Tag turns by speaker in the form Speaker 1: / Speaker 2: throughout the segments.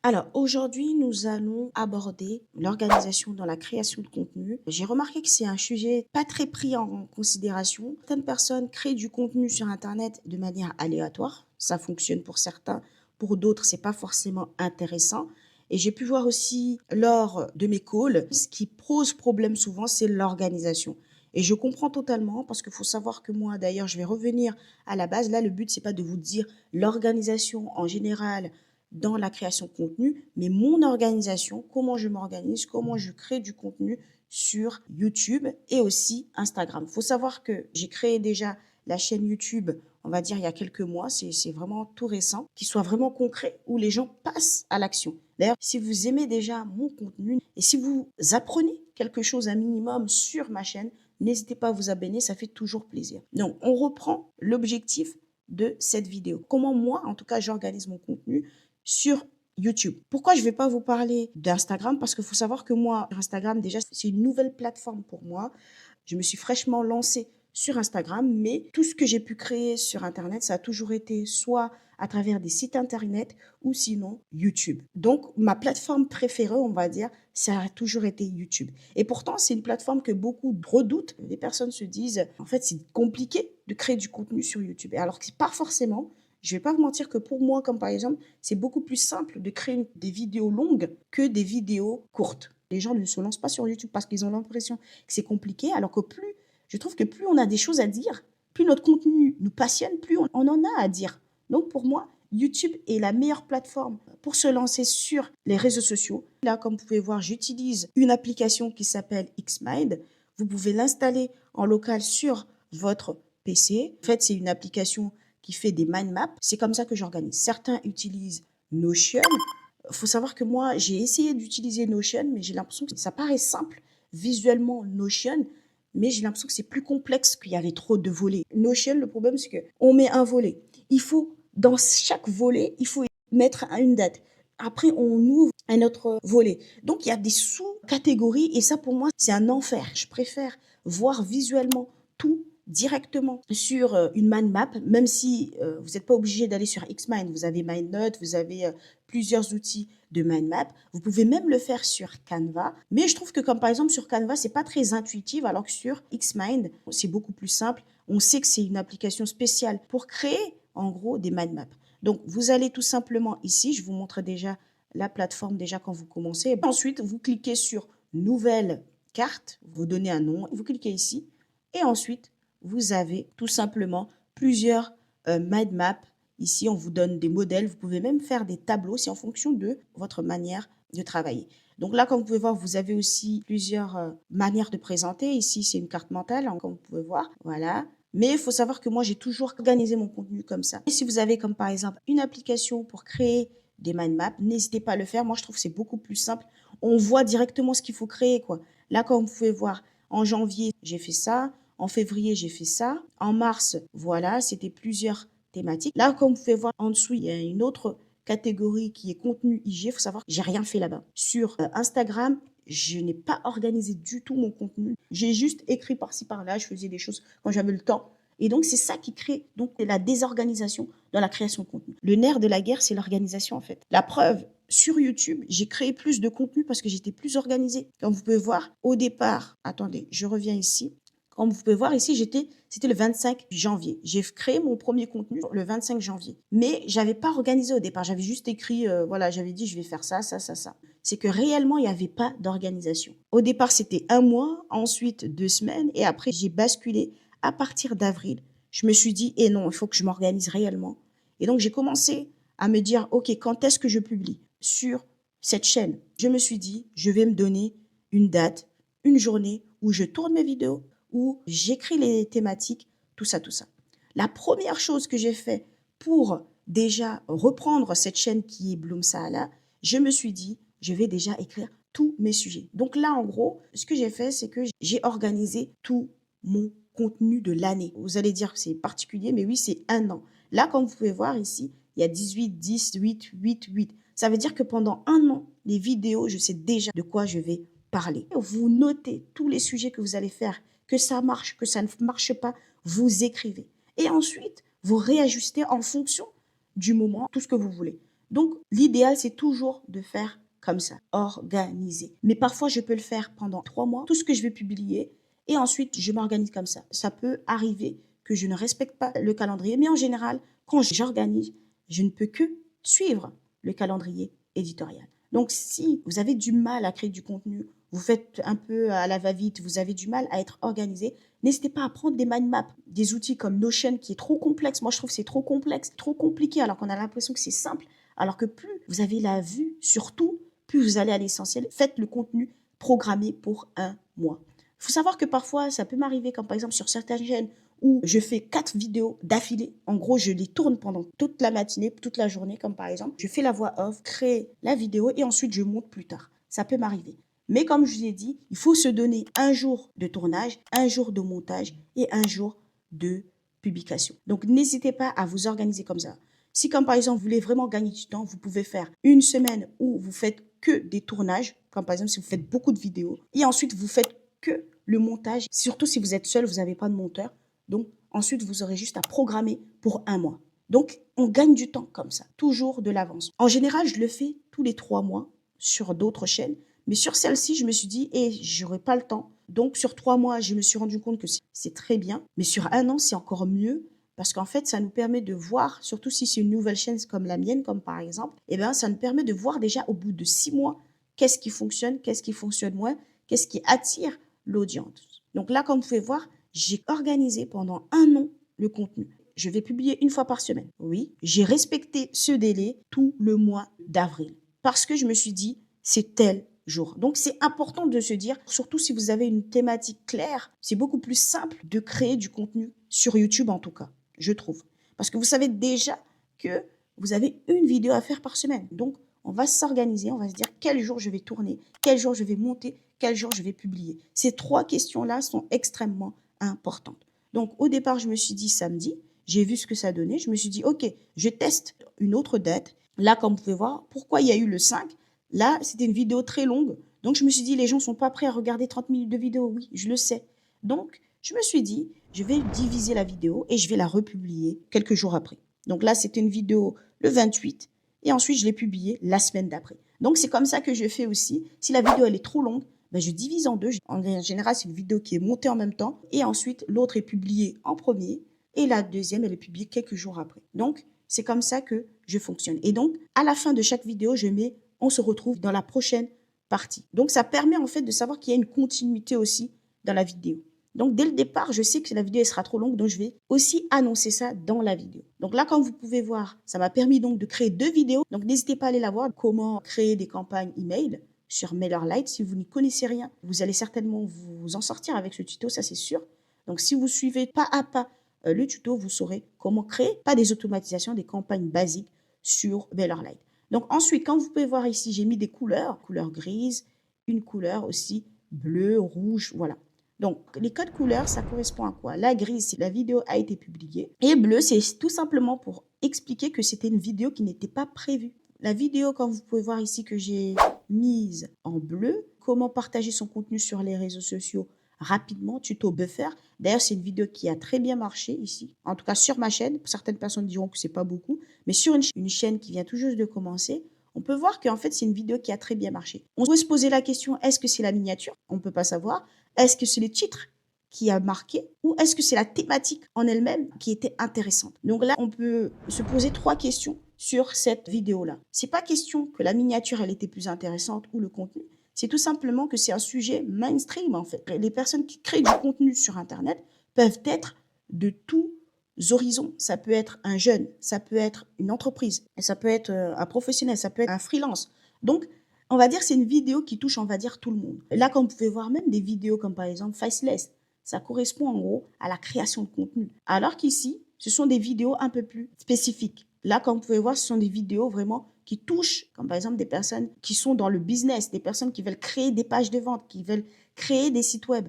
Speaker 1: Alors aujourd'hui, nous allons aborder l'organisation dans la création de contenu. J'ai remarqué que c'est un sujet pas très pris en considération. Certaines personnes créent du contenu sur Internet de manière aléatoire. Ça fonctionne pour certains, pour d'autres, c'est pas forcément intéressant. Et j'ai pu voir aussi lors de mes calls, ce qui pose problème souvent, c'est l'organisation. Et je comprends totalement parce qu'il faut savoir que moi, d'ailleurs, je vais revenir à la base. Là, le but, c'est pas de vous dire l'organisation en général dans la création de contenu, mais mon organisation, comment je m'organise, comment je crée du contenu sur YouTube et aussi Instagram. Il faut savoir que j'ai créé déjà la chaîne YouTube, on va dire il y a quelques mois, c'est vraiment tout récent, qui soit vraiment concret, où les gens passent à l'action. D'ailleurs, si vous aimez déjà mon contenu et si vous apprenez quelque chose un minimum sur ma chaîne, n'hésitez pas à vous abonner, ça fait toujours plaisir. Donc, on reprend l'objectif de cette vidéo. Comment moi, en tout cas, j'organise mon contenu sur YouTube. Pourquoi je ne vais pas vous parler d'Instagram? Parce qu'il faut savoir que moi, sur Instagram, déjà, c'est une nouvelle plateforme pour moi. Je me suis fraîchement lancée sur Instagram, mais tout ce que j'ai pu créer sur Internet, ça a toujours été soit à travers des sites Internet ou sinon YouTube. Donc, ma plateforme préférée, on va dire, ça a toujours été YouTube. Et pourtant, c'est une plateforme que beaucoup redoutent. Les personnes se disent, en fait, c'est compliqué de créer du contenu sur YouTube. Et alors que c'est pas forcément. Je vais pas vous mentir que pour moi, comme par exemple, c'est beaucoup plus simple de créer des vidéos longues que des vidéos courtes. Les gens ne se lancent pas sur YouTube parce qu'ils ont l'impression que c'est compliqué, alors que je trouve que plus on a des choses à dire, plus notre contenu nous passionne, plus on en a à dire. Donc pour moi, YouTube est la meilleure plateforme pour se lancer sur les réseaux sociaux. Là, comme vous pouvez voir, j'utilise une application qui s'appelle Xmind. Vous pouvez l'installer en local sur votre PC. En fait, c'est une application qui fait des mind maps. C'est comme ça que j'organise. Certains utilisent Notion. Il faut savoir que moi, j'ai essayé d'utiliser Notion, mais j'ai l'impression que ça paraît simple visuellement Notion, mais j'ai l'impression que c'est plus complexe, qu'il y avait trop de volets. Notion, le problème, c'est qu'on met un volet. Il faut, dans chaque volet, il faut mettre une date. Après, on ouvre un autre volet. Donc, il y a des sous-catégories et ça, pour moi, c'est un enfer. Je préfère voir visuellement tout directement sur une mind map, même si vous n'êtes pas obligé d'aller sur Xmind. Vous avez MindNote, vous avez plusieurs outils de mind map. Vous pouvez même le faire sur Canva. Mais je trouve que comme par exemple sur Canva, c'est pas très intuitif, alors que sur Xmind, c'est beaucoup plus simple. On sait que c'est une application spéciale pour créer en gros des mind maps. Donc vous allez tout simplement ici, je vous montre déjà la plateforme déjà quand vous commencez. Et ensuite, vous cliquez sur Nouvelle carte, vous donnez un nom, vous cliquez ici et ensuite vous avez tout simplement plusieurs mind maps. Ici, on vous donne des modèles. Vous pouvez même faire des tableaux. C'est en fonction de votre manière de travailler. Donc là, comme vous pouvez voir, vous avez aussi plusieurs manières de présenter. Ici, c'est une carte mentale, hein, comme vous pouvez voir. Voilà. Mais il faut savoir que moi, j'ai toujours organisé mon contenu comme ça. Et si vous avez comme par exemple une application pour créer des mind maps, n'hésitez pas à le faire. Moi, je trouve que c'est beaucoup plus simple. On voit directement ce qu'il faut créer, quoi. Là, comme vous pouvez voir, en janvier, j'ai fait ça. En février, j'ai fait ça. En mars, voilà, c'était plusieurs thématiques. Là, comme vous pouvez voir en dessous, il y a une autre catégorie qui est contenu IG. Il faut savoir que j'ai rien fait là-bas. Sur Instagram, je n'ai pas organisé du tout mon contenu. J'ai juste écrit par-ci par-là. Je faisais des choses quand j'avais le temps. Et donc, c'est ça qui crée donc la désorganisation dans la création de contenu. Le nerf de la guerre, c'est l'organisation en fait. La preuve, sur YouTube, j'ai créé plus de contenu parce que j'étais plus organisée. Comme vous pouvez voir, au départ, attendez, je reviens ici. Comme vous pouvez voir ici, c'était le 25 janvier. J'ai créé mon premier contenu le 25 janvier. Mais j'avais pas organisé au départ. J'avais juste écrit, voilà, j'avais dit, je vais faire ça, ça, ça, ça. C'est que réellement, il n'y avait pas d'organisation. Au départ, c'était un mois, ensuite 2 semaines, et après, j'ai basculé à partir d'avril. Je me suis dit, eh non, il faut que je m'organise réellement. Et donc, j'ai commencé à me dire, OK, quand est-ce que je publie sur cette chaîne? Je me suis dit, je vais me donner une date, une journée où je tourne mes vidéos, où j'écris les thématiques, tout ça, tout ça. La première chose que j'ai fait pour déjà reprendre cette chaîne qui est Bloom Saala, je me suis dit, je vais déjà écrire tous mes sujets. Donc là, en gros, ce que j'ai fait, c'est que j'ai organisé tout mon contenu de l'année. Vous allez dire que c'est particulier, mais oui, c'est un an. Là, comme vous pouvez voir ici, il y a 18, 10, 8, 8, 8. Ça veut dire que pendant un an, les vidéos, je sais déjà de quoi je vais parler. Vous notez tous les sujets que vous allez faire, que ça marche, que ça ne marche pas, vous écrivez. Et ensuite, vous réajustez en fonction du moment, tout ce que vous voulez. Donc, l'idéal, c'est toujours de faire comme ça, organiser. Mais parfois, je peux le faire pendant 3 mois, tout ce que je vais publier, et ensuite, je m'organise comme ça. Ça peut arriver que je ne respecte pas le calendrier, mais en général, quand j'organise, je ne peux que suivre le calendrier éditorial. Donc, si vous avez du mal à créer du contenu, vous faites un peu à la va-vite, vous avez du mal à être organisé, n'hésitez pas à prendre des mind maps, des outils comme Notion qui est trop complexe. Moi, je trouve que c'est trop complexe, trop compliqué, alors qu'on a l'impression que c'est simple. Alors que plus vous avez la vue sur tout, plus vous allez à l'essentiel. Faites le contenu programmé pour un mois. Il faut savoir que parfois, ça peut m'arriver, comme par exemple sur certaines chaînes où je fais 4 vidéos d'affilée. En gros, je les tourne pendant toute la matinée, toute la journée, comme par exemple, je fais la voix off, crée la vidéo et ensuite je monte plus tard. Ça peut m'arriver. Mais comme je vous ai dit, il faut se donner un jour de tournage, un jour de montage et un jour de publication. Donc, n'hésitez pas à vous organiser comme ça. Si, comme par exemple, vous voulez vraiment gagner du temps, vous pouvez faire une semaine où vous faites que des tournages, comme par exemple si vous faites beaucoup de vidéos, et ensuite vous faites que le montage. Surtout si vous êtes seul, vous n'avez pas de monteur. Donc, ensuite, vous aurez juste à programmer pour un mois. Donc, on gagne du temps comme ça, toujours de l'avance. En général, je le fais tous les 3 mois sur d'autres chaînes. Mais sur celle-ci, je me suis dit, j'aurais pas le temps. Donc, sur 3 mois, je me suis rendu compte que c'est très bien. Mais sur un an, c'est encore mieux. Parce qu'en fait, ça nous permet de voir, surtout si c'est une nouvelle chaîne comme la mienne, comme par exemple, ça nous permet de voir déjà au bout de 6 mois qu'est-ce qui fonctionne moins, qu'est-ce qui attire l'audience. Donc là, comme vous pouvez voir, j'ai organisé pendant un an le contenu. Je vais publier une fois par semaine. Oui, j'ai respecté ce délai tout le mois d'avril. Parce que je me suis dit, c'est tel jour. Donc, c'est important de se dire, surtout si vous avez une thématique claire, c'est beaucoup plus simple de créer du contenu sur YouTube en tout cas, je trouve. Parce que vous savez déjà que vous avez une vidéo à faire par semaine. Donc, on va s'organiser, on va se dire quel jour je vais tourner, quel jour je vais monter, quel jour je vais publier. Ces 3 questions-là sont extrêmement importantes. Donc, au départ, je me suis dit samedi, j'ai vu ce que ça donnait. Je me suis dit, OK, je teste une autre date. Là, comme vous pouvez voir, pourquoi il y a eu le 5? Là, c'était une vidéo très longue. Donc, je me suis dit, les gens ne sont pas prêts à regarder 30 minutes de vidéo. Oui, je le sais. Donc, je me suis dit, je vais diviser la vidéo et je vais la republier quelques jours après. Donc là, c'était une vidéo le 28 et ensuite, je l'ai publiée la semaine d'après. Donc, c'est comme ça que je fais aussi. Si la vidéo, elle est trop longue, je divise en deux. En général, c'est une vidéo qui est montée en même temps et ensuite, l'autre est publiée en premier et la deuxième, elle est publiée quelques jours après. Donc, c'est comme ça que je fonctionne. Et donc, à la fin de chaque vidéo, je mets on se retrouve dans la prochaine partie. Donc, ça permet en fait de savoir qu'il y a une continuité aussi dans la vidéo. Donc, dès le départ, je sais que la vidéo sera trop longue, donc je vais aussi annoncer ça dans la vidéo. Donc là, comme vous pouvez voir, ça m'a permis donc de créer 2 vidéos. Donc, n'hésitez pas à aller la voir, comment créer des campagnes email sur MailerLite. Si vous n'y connaissez rien, vous allez certainement vous en sortir avec ce tuto, ça c'est sûr. Donc, si vous suivez pas à pas le tuto, vous saurez comment créer, pas des automatisations, des campagnes basiques sur MailerLite. Donc ensuite, quand vous pouvez voir ici, j'ai mis des couleurs, couleur grise, une couleur aussi bleu, rouge, voilà. Donc les codes couleurs, ça correspond à quoi? La grise, c'est la vidéo a été publiée. Et bleu, c'est tout simplement pour expliquer que c'était une vidéo qui n'était pas prévue. La vidéo, comme vous pouvez voir ici, que j'ai mise en bleu, comment partager son contenu sur les réseaux sociaux rapidement, tuto buffer. D'ailleurs, c'est une vidéo qui a très bien marché ici. En tout cas, sur ma chaîne. Certaines personnes diront que c'est pas beaucoup. Mais sur une chaîne qui vient tout juste de commencer, on peut voir qu'en fait, c'est une vidéo qui a très bien marché. On peut se poser la question, est-ce que c'est la miniature? On ne peut pas savoir. Est-ce que c'est le titre qui a marqué ou est-ce que c'est la thématique en elle-même qui était intéressante? Donc là, on peut se poser 3 questions sur cette vidéo-là. C'est pas question que la miniature, elle était plus intéressante ou le contenu. C'est tout simplement que c'est un sujet mainstream, en fait. Les personnes qui créent du contenu sur Internet peuvent être de tous horizons. Ça peut être un jeune, ça peut être une entreprise, ça peut être un professionnel, ça peut être un freelance. Donc, on va dire que c'est une vidéo qui touche, on va dire, tout le monde. Là, comme vous pouvez voir, même des vidéos comme par exemple Faceless, ça correspond en gros à la création de contenu. Alors qu'ici, ce sont des vidéos un peu plus spécifiques. Là, comme vous pouvez voir, ce sont des vidéos vraiment qui touchent, comme par exemple des personnes qui sont dans le business, des personnes qui veulent créer des pages de vente, qui veulent créer des sites web.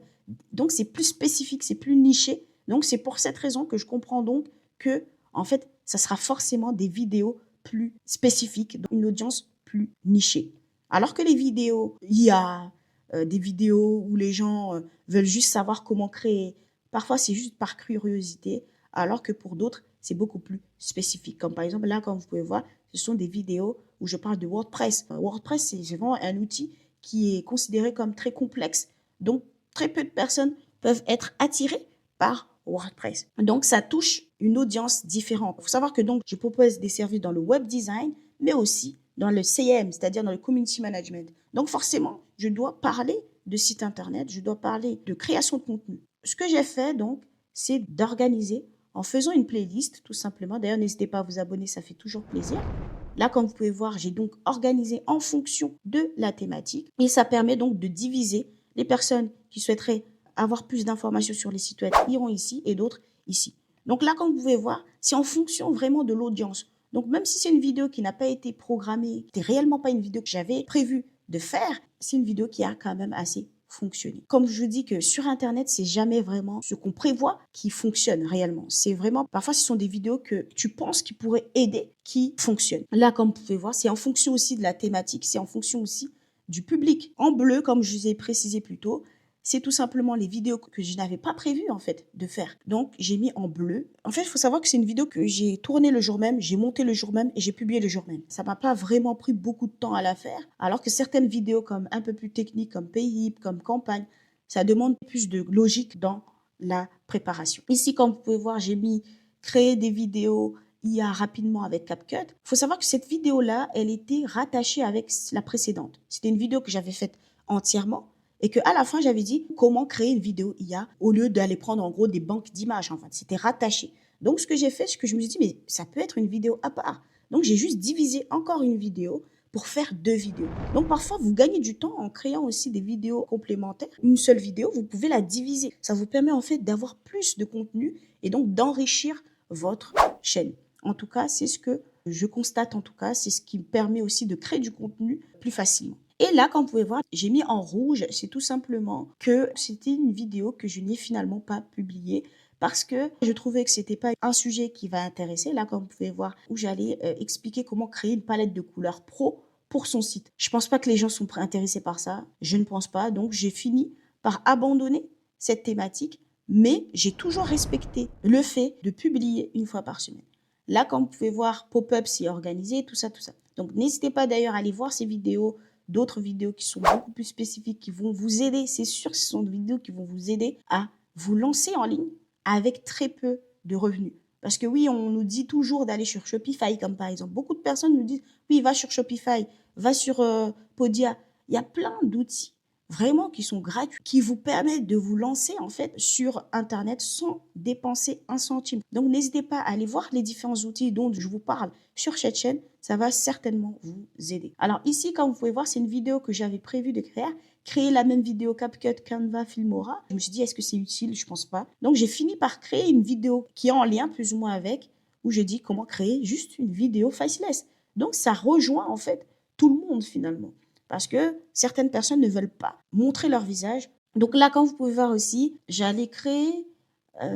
Speaker 1: Donc, c'est plus spécifique, c'est plus niché. Donc, c'est pour cette raison que je comprends donc que, en fait, ça sera forcément des vidéos plus spécifiques, donc une audience plus nichée. Alors que les vidéos IA, des vidéos où les gens veulent juste savoir comment créer, parfois c'est juste par curiosité, alors que pour d'autres, c'est beaucoup plus spécifique. Comme par exemple, là, comme vous pouvez voir, ce sont des vidéos où je parle de WordPress. WordPress, c'est vraiment un outil qui est considéré comme très complexe. Donc, très peu de personnes peuvent être attirées par WordPress. Donc, ça touche une audience différente. Il faut savoir que donc, je propose des services dans le web design, mais aussi dans le CM, c'est-à-dire dans le community management. Donc, forcément, je dois parler de site internet, je dois parler de création de contenu. Ce que j'ai fait, donc, c'est d'organiser en faisant une playlist, tout simplement. D'ailleurs, n'hésitez pas à vous abonner, ça fait toujours plaisir. Là, comme vous pouvez voir, j'ai donc organisé en fonction de la thématique et ça permet donc de diviser les personnes qui souhaiteraient avoir plus d'informations sur les sites web iront ici et d'autres ici. Donc là, comme vous pouvez voir, c'est en fonction vraiment de l'audience. Donc même si c'est une vidéo qui n'a pas été programmée, c'était réellement pas une vidéo que j'avais prévu de faire, c'est une vidéo qui a quand même assez fonctionné. Comme je vous dis que sur Internet, c'est jamais vraiment ce qu'on prévoit qui fonctionne réellement. C'est vraiment, parfois ce sont des vidéos que tu penses qui pourraient aider, qui fonctionnent. Là, comme vous pouvez voir, c'est en fonction aussi de la thématique, c'est en fonction aussi du public. En bleu, comme je vous ai précisé plus tôt, c'est tout simplement les vidéos que je n'avais pas prévu en fait de faire. Donc j'ai mis en bleu. En fait, il faut savoir que c'est une vidéo que j'ai tournée le jour même, j'ai monté le jour même et j'ai publié le jour même. Ça m'a pas vraiment pris beaucoup de temps à la faire, alors que certaines vidéos comme un peu plus techniques, comme Payhip, comme Campagne, ça demande plus de logique dans la préparation. Ici, comme vous pouvez voir, j'ai mis créer des vidéos IA rapidement avec CapCut. Il faut savoir que cette vidéo-là, elle était rattachée avec la précédente. C'était une vidéo que j'avais faite entièrement et qu'à la fin, j'avais dit comment créer une vidéo IA au lieu d'aller prendre en gros des banques d'images. En fait, c'était rattaché. Donc, ce que j'ai fait, c'est que je me suis dit, mais ça peut être une vidéo à part. Donc, j'ai juste divisé encore une vidéo pour faire 2 vidéos. Donc, parfois, vous gagnez du temps en créant aussi des vidéos complémentaires. Une seule vidéo, vous pouvez la diviser. Ça vous permet en fait d'avoir plus de contenu et donc d'enrichir votre chaîne. En tout cas, c'est ce que je constate en tout cas. C'est ce qui me permet aussi de créer du contenu plus facilement. Et là, comme vous pouvez voir, j'ai mis en rouge, c'est tout simplement que c'était une vidéo que je n'ai finalement pas publiée parce que je trouvais que c'était pas un sujet qui va intéresser. Là, comme vous pouvez voir, où j'allais expliquer comment créer une palette de couleurs pro pour son site. Je pense pas que les gens sont intéressés par ça. Je ne pense pas. Donc, j'ai fini par abandonner cette thématique, mais j'ai toujours respecté le fait de publier une fois par semaine. Là, comme vous pouvez voir, Pop-up s'est organisé, tout ça, tout ça. Donc, n'hésitez pas d'ailleurs à aller voir ces vidéos, d'autres vidéos qui sont beaucoup plus spécifiques, qui vont vous aider. C'est sûr que ce sont des vidéos qui vont vous aider à vous lancer en ligne avec très peu de revenus. Parce que oui, on nous dit toujours d'aller sur Shopify, comme par exemple. Beaucoup de personnes nous disent, oui, va sur Shopify, va sur Podia. Il y a plein d'outils vraiment qui sont gratuits, qui vous permettent de vous lancer en fait sur Internet sans dépenser un centime. Donc n'hésitez pas à aller voir les différents outils dont je vous parle sur cette chaîne, ça va certainement vous aider. Alors ici, comme vous pouvez voir, c'est une vidéo que j'avais prévu de créer la même vidéo CapCut, Canva, Filmora. Je me suis dit, est-ce que c'est utile? Je pense pas. Donc j'ai fini par créer une vidéo qui est en lien plus ou moins avec, où je dis comment créer juste une vidéo faceless. Donc ça rejoint en fait tout le monde finalement. Parce que certaines personnes ne veulent pas montrer leur visage. Donc là, comme vous pouvez voir aussi, j'allais créer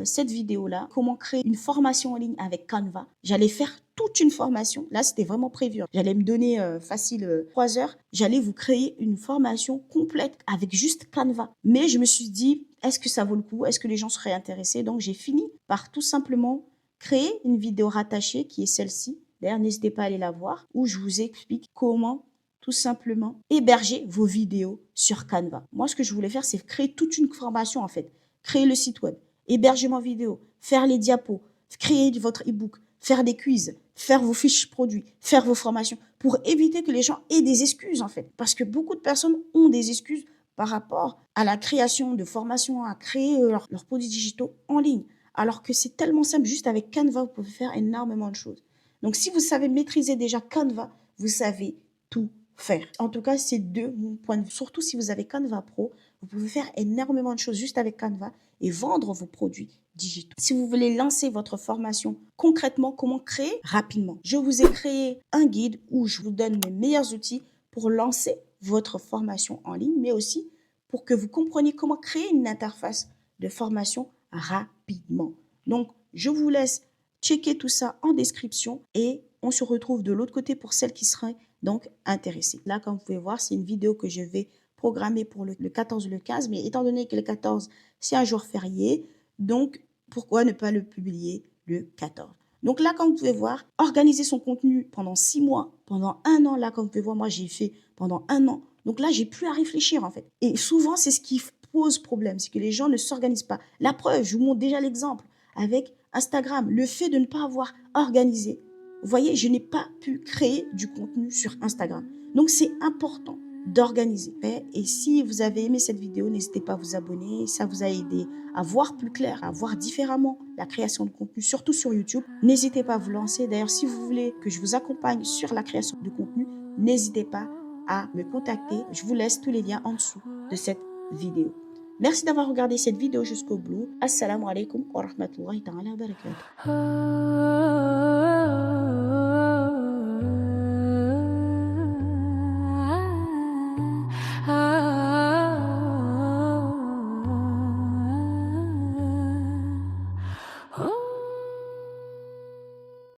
Speaker 1: cette vidéo-là, comment créer une formation en ligne avec Canva. J'allais faire toute une formation. Là, c'était vraiment prévu. J'allais me donner facile 3 heures. J'allais vous créer une formation complète avec juste Canva. Mais je me suis dit, est-ce que ça vaut le coup? Est-ce que les gens seraient intéressés? Donc, j'ai fini par tout simplement créer une vidéo rattachée qui est celle-ci. D'ailleurs, n'hésitez pas à aller la voir, où je vous explique comment tout simplement héberger vos vidéos sur Canva. Moi, ce que je voulais faire, c'est créer toute une formation en fait. Créer le site web, hébergement vidéo, faire les diapos, créer votre e-book, faire des quiz, faire vos fiches produits, faire vos formations pour éviter que les gens aient des excuses en fait. Parce que beaucoup de personnes ont des excuses par rapport à la création de formations, à créer leurs produits digitaux en ligne. Alors que c'est tellement simple, juste avec Canva, vous pouvez faire énormément de choses. Donc si vous savez maîtriser déjà Canva, vous savez tout faire. En tout cas, c'est de mon point de vue. Surtout si vous avez Canva Pro, vous pouvez faire énormément de choses juste avec Canva et vendre vos produits digitaux. Si vous voulez lancer votre formation concrètement, comment créer rapidement, je vous ai créé un guide où je vous donne les meilleurs outils pour lancer votre formation en ligne, mais aussi pour que vous compreniez comment créer une interface de formation rapidement. Donc, je vous laisse checker tout ça en description et on se retrouve de l'autre côté pour celles qui seraient donc intéressés. Là, comme vous pouvez voir, c'est une vidéo que je vais programmer pour le 14 ou le 15, mais étant donné que le 14, c'est un jour férié, donc pourquoi ne pas le publier le 14? Donc là, comme vous pouvez voir, organiser son contenu pendant 6 mois, pendant 1 an, là, comme vous pouvez voir, moi, j'ai fait pendant 1 an. Donc là, j'ai plus à réfléchir, en fait. Et souvent, c'est ce qui pose problème, c'est que les gens ne s'organisent pas. La preuve, je vous montre déjà l'exemple avec Instagram, le fait de ne pas avoir organisé. Vous voyez, je n'ai pas pu créer du contenu sur Instagram. Donc, c'est important d'organiser. Et si vous avez aimé cette vidéo, n'hésitez pas à vous abonner. Ça vous a aidé à voir plus clair, à voir différemment la création de contenu, surtout sur YouTube. N'hésitez pas à vous lancer. D'ailleurs, si vous voulez que je vous accompagne sur la création de contenu, n'hésitez pas à me contacter. Je vous laisse tous les liens en dessous de cette vidéo. Merci d'avoir regardé cette vidéo jusqu'au bout. Assalamu alaikum wa rahmatullahi ta'ala wa barakatuh.